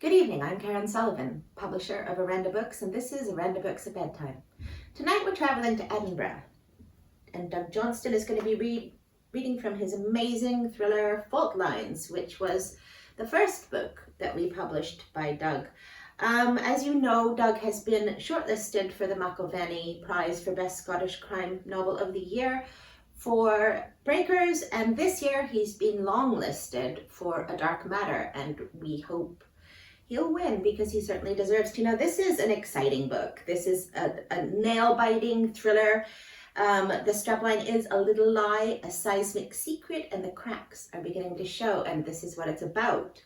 Good evening, I'm Karen Sullivan, publisher of Orenda Books, and this is Orenda Books at Bedtime. Tonight we're traveling to Edinburgh, and Doug Johnston is going to be reading from his amazing thriller Fault Lines, which was the first book that we published by Doug. As you know, Doug has been shortlisted for the McIlvenney Prize for Best Scottish Crime Novel of the Year for Breakers, and this year he's been longlisted for A Dark Matter, and we hope he'll win because he certainly deserves to. Now, this is an exciting book. This is a nail-biting thriller. The strapline is a little lie, a seismic secret, and the cracks are beginning to show, and this is what it's about.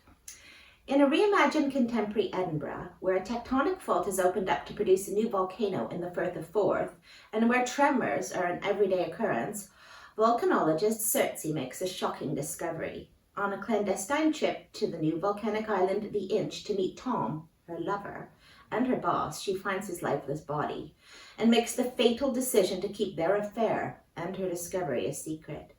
In a reimagined contemporary Edinburgh, where a tectonic fault has opened up to produce a new volcano in the Firth of Forth, and where tremors are an everyday occurrence, volcanologist Circe makes a shocking discovery. On a clandestine trip to the new volcanic island, the Inch, to meet Tom, her lover, and her boss, she finds his lifeless body and makes the fatal decision to keep their affair and her discovery a secret.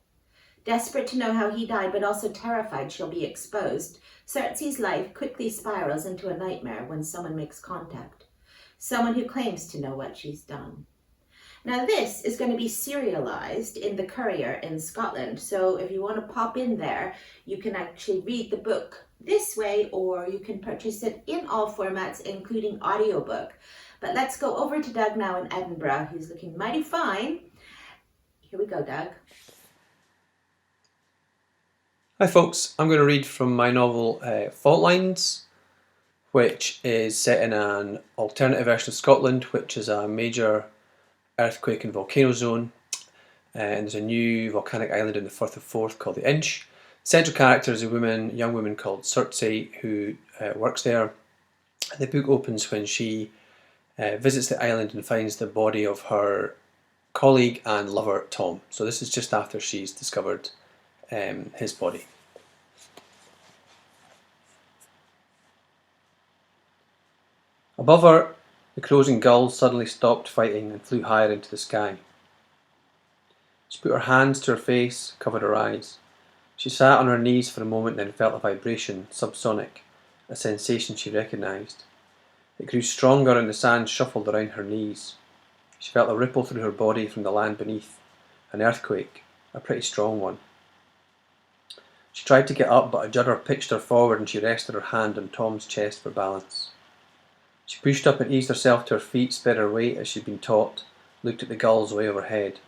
Desperate to know how he died, but also terrified she'll be exposed, Circe's life quickly spirals into a nightmare when someone makes contact. Someone who claims to know what she's done. Now, this is going to be serialized in the Courier in Scotland, so if you want to pop in there, you can actually read the book this way, or you can purchase it in all formats, including audiobook. But let's go over to Doug now in Edinburgh, who's looking mighty fine. Here we go, Doug. Hi folks, I'm going to read from my novel Fault Lines, which is set in an alternative version of Scotland, which is a major earthquake and volcano zone, and there's a new volcanic island in the Firth of Forth called the Inch. Central character is a young woman called Circe, who works there. The book opens when she visits the island and finds the body of her colleague and lover Tom. So this is just after she's discovered his body. Above her, the crows and gulls suddenly stopped fighting and flew higher into the sky. She put her hands to her face, covered her eyes. She sat on her knees for a moment, then felt a vibration, subsonic, a sensation she recognised. It grew stronger and the sand shuffled around her knees. She felt a ripple through her body from the land beneath, an earthquake, a pretty strong one. She tried to get up, but a judder pitched her forward and she rested her hand on Tom's chest for balance. She pushed up and eased herself to her feet, spread her weight as she'd been taught, looked at the gulls way overhead.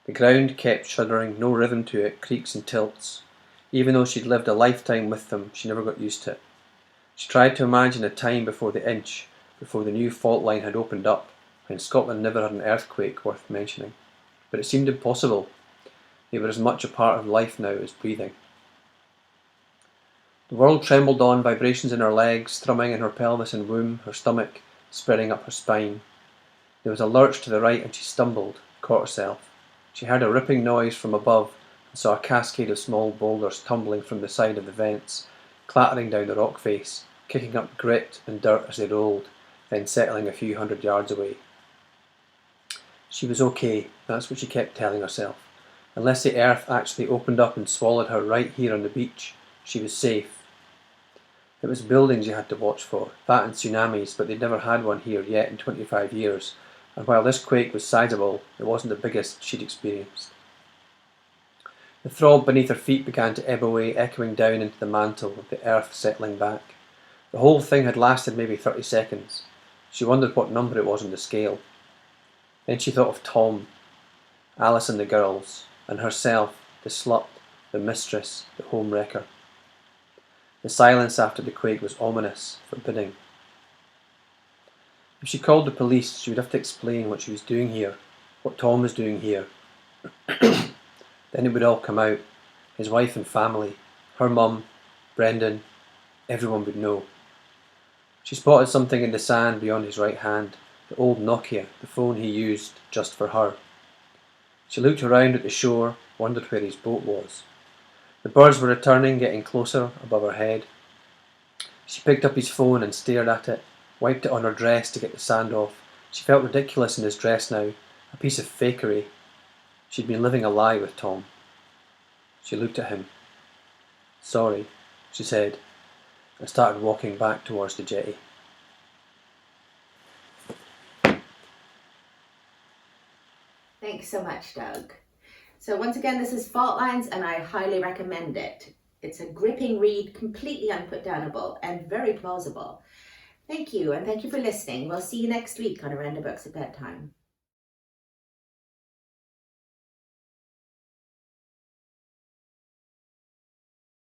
The ground kept shuddering, no rhythm to it, creaks and tilts. Even though she'd lived a lifetime with them, she never got used to it. She tried to imagine a time before the Inch, before the new fault line had opened up, when Scotland never had an earthquake worth mentioning. But it seemed impossible. They were as much a part of life now as breathing. The world trembled on, vibrations in her legs, thrumming in her pelvis and womb, her stomach spreading up her spine. There was a lurch to the right and she stumbled, caught herself. She heard a ripping noise from above and saw a cascade of small boulders tumbling from the side of the vents, clattering down the rock face, kicking up grit and dirt as they rolled, then settling a few hundred yards away. She was okay, that's what she kept telling herself. Unless the earth actually opened up and swallowed her right here on the beach, she was safe. It was buildings you had to watch for, that and tsunamis, but they'd never had one here yet in 25 years, and while this quake was sizable, it wasn't the biggest she'd experienced. The throb beneath her feet began to ebb away, echoing down into the mantle, with the earth settling back. The whole thing had lasted maybe 30 seconds. She wondered what number it was on the scale. Then she thought of Tom, Alice and the girls, and herself, the slut, the mistress, the home wrecker. The silence after the quake was ominous, forbidding. If she called the police, she would have to explain what she was doing here, what Tom was doing here. Then it would all come out. His wife and family, her mum, Brendan, everyone would know. She spotted something in the sand beyond his right hand, the old Nokia, the phone he used just for her. She looked around at the shore, wondered where his boat was. The birds were returning, getting closer above her head. She picked up his phone and stared at it, wiped it on her dress to get the sand off. She felt ridiculous in his dress now, a piece of fakery. She'd been living a lie with Tom. She looked at him. "Sorry," she said. and started walking back towards the jetty. Thanks so much, Doug. So once again, this is Fault Lines, and I highly recommend it. It's a gripping read, completely unputdownable, and very plausible. Thank you, and thank you for listening. We'll see you next week on Orenda Books at Bedtime.